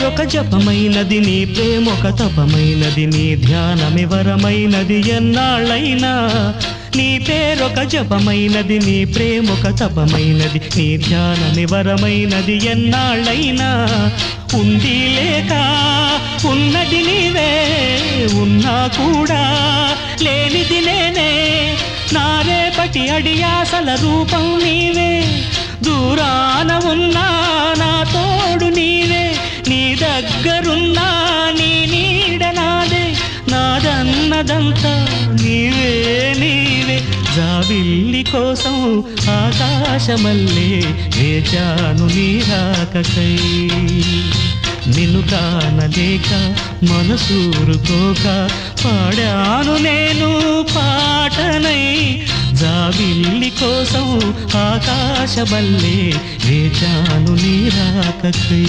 పేరొక జపమైనది నీ ప్రేమొక తపమైనది నీ ధ్యానమే వరమైనది ఎన్నాళ్ళైనా నీ పేరొక జపమైనది నీ ప్రేమొక తపమైనది నీ ధ్యానమే వరమైనది ఎన్నాళ్ళైనా ఉంది లేక ఉన్నది నీవే ఉన్నా కూడా లేనిది నేనే నా రేపటి అడియాసల రూపం నీవే దూరాన ఉన్నా నా తోడు నీవే నీ దగ్గరున్నా నీ నీడ నాదే నాదన్నదంతా నీవే నీవే జాబిల్లి కోసం ఆకాశమల్లే వేచాను నీ రాకకై నిన్ను కానలేక మనసూరుకోక పాడాను నేను పాటనై జాబిల్లి కోసం ఆకాశమల్లే వేచాను నీ రాకకై